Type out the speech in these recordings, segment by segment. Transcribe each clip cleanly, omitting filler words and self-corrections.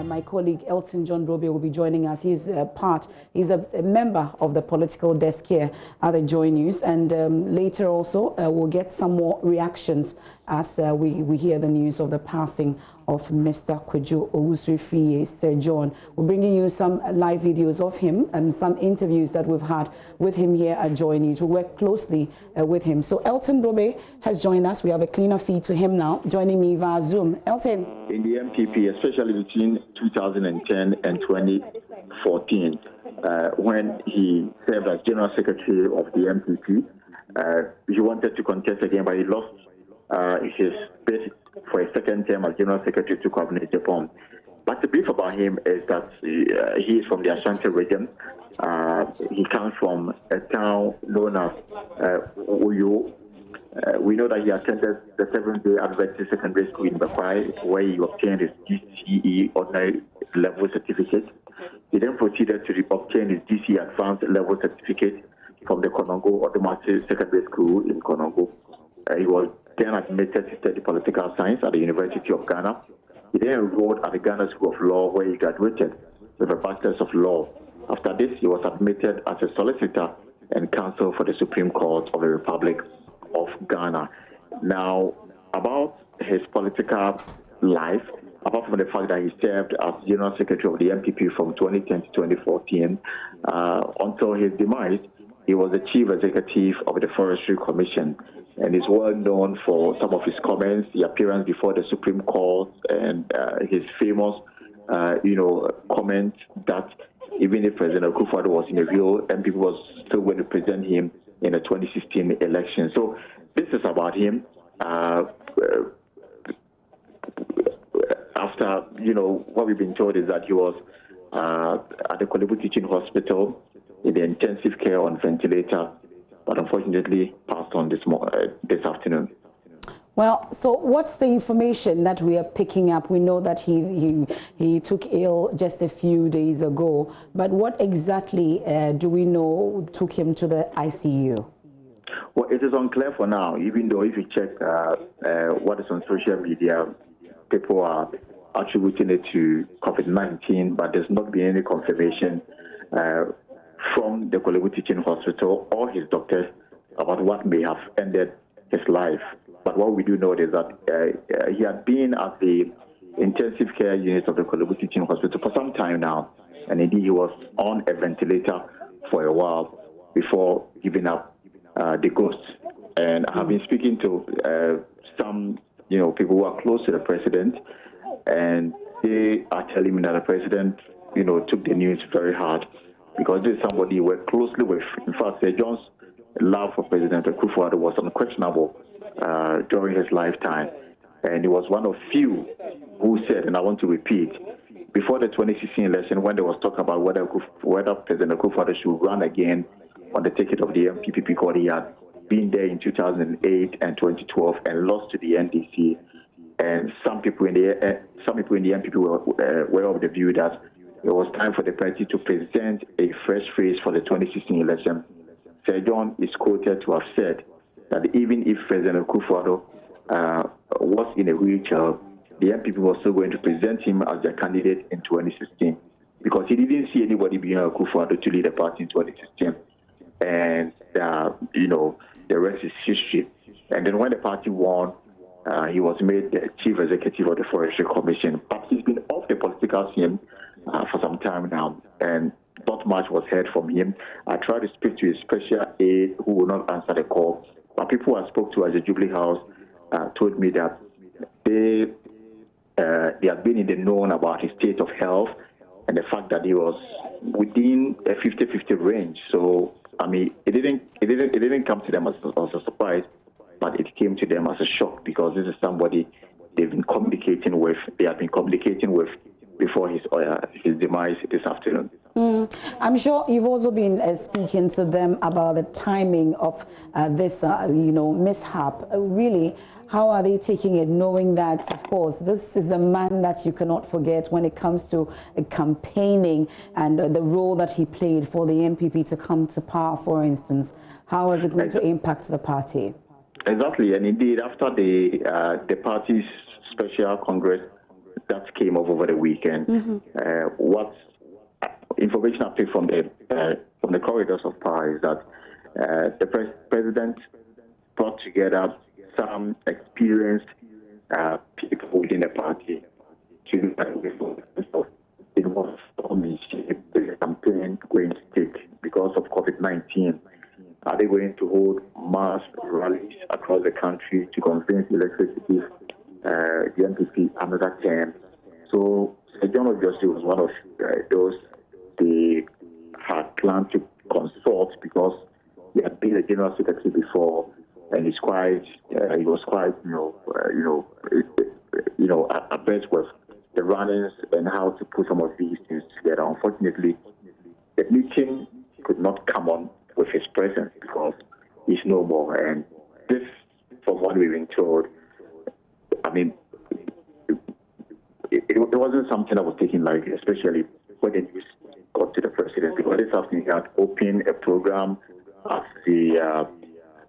my colleague Elton Brobbey will be joining us. He's a member of the political desk here at the Joynews, and later also we'll get some more reactions as we hear the news of the passing of Mr. Kwadwo Owusu-Fiye, Sir John. We're bringing you some live videos of him and some interviews that we've had with him here at Joynews. We work closely with him. So Elton Brobbey has joined us. We have a cleaner feed to him now, joining me via Zoom. Elton. In the MPP, especially between 2010 and 2014, when he served as General Secretary of the MPP, he wanted to contest again, but he lost his bid for a second term as General Secretary to Cabinet Japan. But the brief about him is that he is from the Ashanti region. He comes from a town known as Uyo. We know that he attended the 7th-day Adventist Secondary School in Bakwai, where he obtained his GCE ordinary level certificate. He then proceeded to obtain his GCE advanced level certificate from the Konongo Odomasi Secondary School in Konongo. He was then admitted to study political science at the University of Ghana. He then enrolled at the Ghana School of Law, where he graduated with a Bachelor's of Law. After this, he was admitted as a solicitor and counsel for the Supreme Court of the Republic of Ghana. Now, about his political life, apart from the fact that he served as General Secretary of the MPP from 2010 to 2014, until his demise, he was the Chief Executive of the Forestry Commission, and is well known for some of his comments, the appearance before the Supreme Court, and his famous, comment that even if President Akufo-Addo was in the real, MPP was still going to present him in the 2016 election. So this is about him. After, what we've been told is that he was at the Kolebu Teaching Hospital in the intensive care on ventilator, but unfortunately passed on this afternoon. Well, so what's the information that we are picking up? We know that he took ill just a few days ago, but what exactly do we know took him to the ICU? Well, it is unclear for now, even though if you check what is on social media, people are attributing it to COVID-19, but there's not been any confirmation from the Kolebu Teaching Hospital or his doctors about what may have ended his life. But what we do know is that he had been at the intensive care unit of the Kolebu Teaching Hospital for some time now, and indeed he was on a ventilator for a while before giving up the ghost. And I have been speaking to some people who are close to the president, and they are telling me that the president took the news very hard, because this is somebody he worked closely with. In fact, Sir John's love for President Akufo-Addo was unquestionable during his lifetime. And he was one of few who said, and I want to repeat, before the 2016 election, when there was talk about whether President Akufo-Addo should run again on the ticket of the MPP, because he had been there in 2008 and 2012 and lost to the NDC. And some people in the MPP were of the view that it was time for the party to present a fresh face for the 2016 election. Sir John is quoted to have said that even if President Akufo-Addo was in a wheelchair, the MPP was still going to present him as their candidate in 2016, because he didn't see anybody beyond Akufo-Addo to lead the party in 2016. And, the rest is history. And then when the party won, he was made the Chief Executive of the Forestry Commission. But he's been off the political scene for some time now, and not much was heard from him. I tried to speak to his special aide, who would not answer the call. But people I spoke to at the Jubilee House told me that they had been in the known about his state of health and the fact that he was within a 50-50 range. So, I mean, it didn't come to them as a surprise, but it came to them as a shock, because this is somebody they've been communicating with. They have been communicating with before his demise this afternoon. I'm sure you've also been speaking to them about the timing of this, mishap. Really, how are they taking it, knowing that, of course, this is a man that you cannot forget when it comes to campaigning and the role that he played for the MPP to come to power, for instance? How is it going to impact the party? Exactly, and indeed, after the party's special congress that came up over the weekend. What information I picked from the corridors of power is that the president brought together some experienced people within the party to look at it was the campaign going to take because of COVID-19. Are they going to hold mass rallies across the country to convince electorate to give the NPP another term? So John obviously was one of those they had planned to consult because he had been a general secretary before, and he was quite abreast with the runnings and how to put some of these things together. Unfortunately, the meeting could not come on with his presence because he's no more. And this, from what we've been told, I mean, it wasn't something that was taken lightly, especially when the news got to the president, because this afternoon he had opened a program at the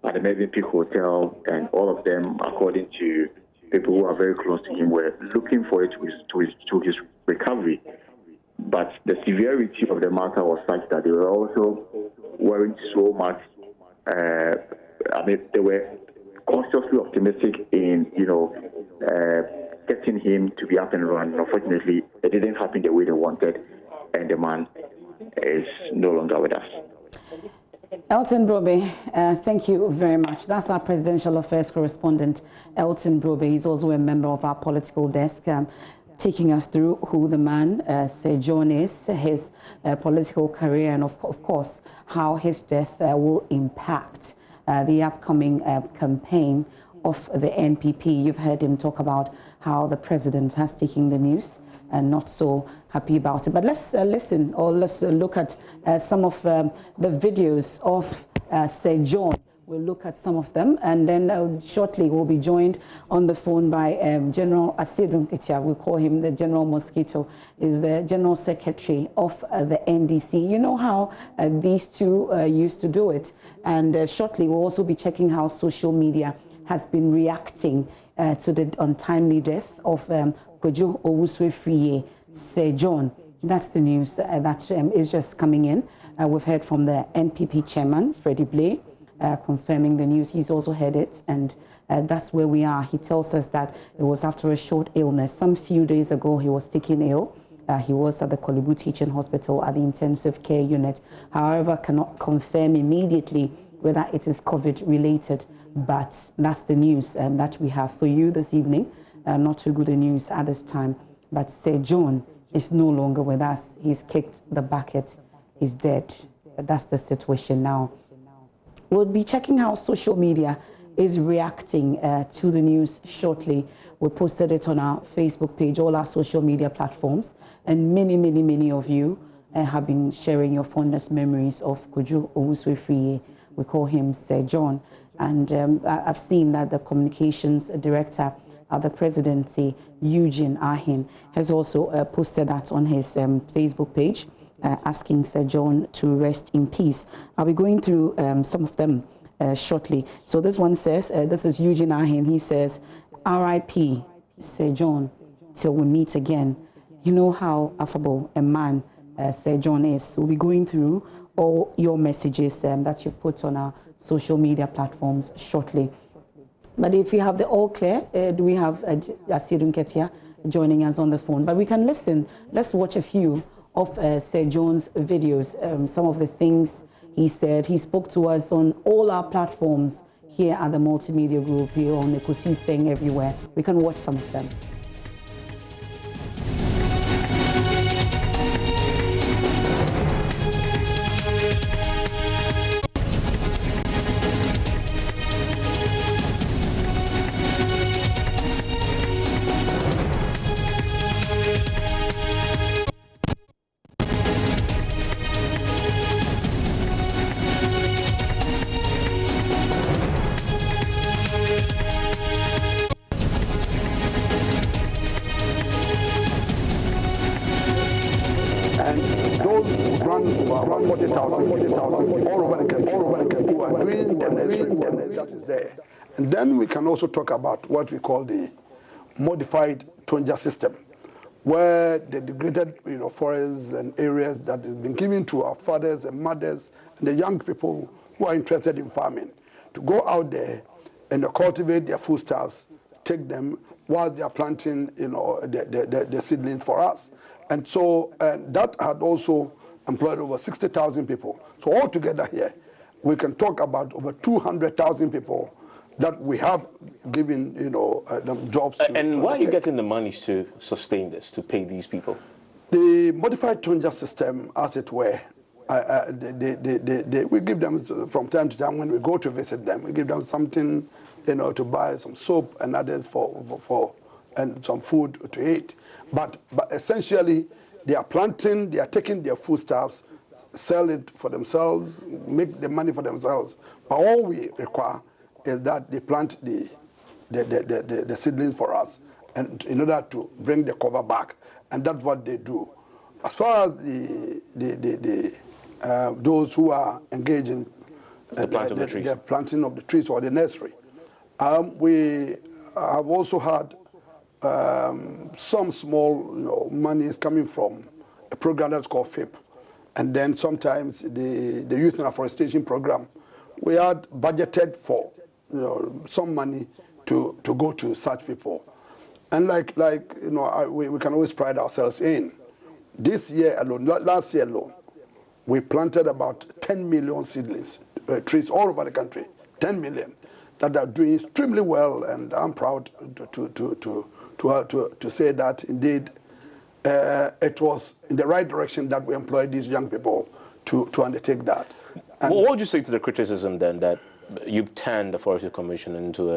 MVP Hotel, and all of them, according to people who are very close to him, were looking forward to his recovery. But the severity of the matter was such that they were also worrying so much. They were cautiously optimistic in, getting him to be up and running. Unfortunately, it didn't happen the way they wanted, and the man is no longer with us. Elton Brobbey, thank you very much. That's our presidential affairs correspondent, Elton Brobbey. He's also a member of our political desk, taking us through who the man, Sir John, is, his political career, and of course, how his death will impact the upcoming campaign of the NPP. You've heard him talk about how the president has taken the news and not so happy about it. But let's listen, or let's look at some of the videos of Sir John. We'll look at some of them, and then shortly we'll be joined on the phone by General Asidun Ketia. We call him the General Mosquito. Is the General Secretary of the NDC. You know how these two used to do it. And shortly we'll also be checking how social media has been reacting to the untimely death of Kojo Owusu-Efriye, Sir John. That's the news that is just coming in. We've heard from the NPP chairman, Freddie Blay, confirming the news. He's also heard it, and that's where we are. He tells us that it was after a short illness. Some few days ago, he was taken ill. He was at the Kolibu Teaching Hospital at the intensive care unit. However, cannot confirm immediately whether it is COVID-related. But that's the news that we have for you this evening. Not too good a news at this time. But Sir John is no longer with us. He's kicked the bucket. He's dead. That's the situation now. We'll be checking how social media is reacting to the news shortly. We posted it on our Facebook page, all our social media platforms. And many of you have been sharing your fondest memories of Kojo Owusu-Efriye. We call him Sir John. And I've seen that the communications director at the presidency, Eugene Ahin, has also posted that on his Facebook page, asking Sir John to rest in peace. I'll be going through some of them shortly. So this one says, this is Eugene Ahin. He says, R.I.P. Sir John, till we meet again. You know how affable a man Sir John is. So we'll be going through all your messages that you put on our social media platforms shortly. But if you have the all clear, do we have Asidun Ketia joining us on the phone? But we can listen. Let's watch a few of Sir John's videos, some of the things he said. He spoke to us on all our platforms here at the Multimedia Group, here on Ekosi Seng everywhere. We can watch some of them. Around 40,000 all over the country, who are doing the necessary that is there. And then we can also talk about what we call the modified Tonja system. where the degraded forests and areas that has been given to our fathers and mothers and the young people who are interested in farming to go out there and cultivate their foodstuffs, take them while they are planting the seedlings for us. And so that had also employed over 60,000 people. So altogether here, we can talk about over 200,000 people that we have given, them jobs. And where are you getting the money to sustain this, to pay these people? The modified tonja system, as it were, we give them from time to time when we go to visit them. We give them something, to buy some soap and others and some food to eat. But essentially, they are planting, they are taking their foodstuffs, sell it for themselves, make the money for themselves. But all we require is that they plant the seedlings for us, and in order to bring the cover back, and that's what they do. As far as those who are engaged in the planting of the trees or the nursery, we have also had some small monies coming from a program that's called FIP, and then sometimes the Youth in Afforestation program. We had budgeted for some money to go to such people, and we can always pride ourselves in. This year alone, last year alone, we planted about 10 million seedlings, trees all over the country, 10 million, that are doing extremely well, and I'm proud to say that indeed it was in the right direction that we employed these young people to undertake that. And what would you say to the criticism then that you've turned the Forestry Commission into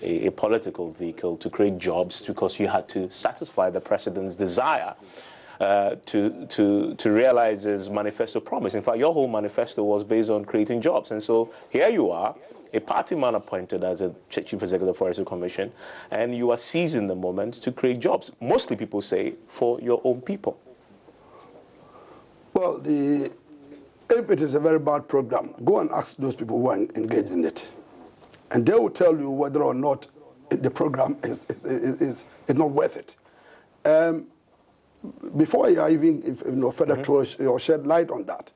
a political vehicle to create jobs because you had to satisfy the president's desire to realize his manifesto promise? In fact, your whole manifesto was based on creating jobs. And so here you are, a party man appointed as a chief executive of the Forestry Commission, and you are seizing the moment to create jobs. Mostly people say for your own people. Well, if it is a very bad program, go and ask those people who are engaged in it. And they will tell you whether or not the program is not worth it. Before I even further throw or shed light on that,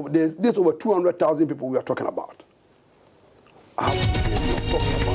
there's over 200,000 people we are talking about. Talking about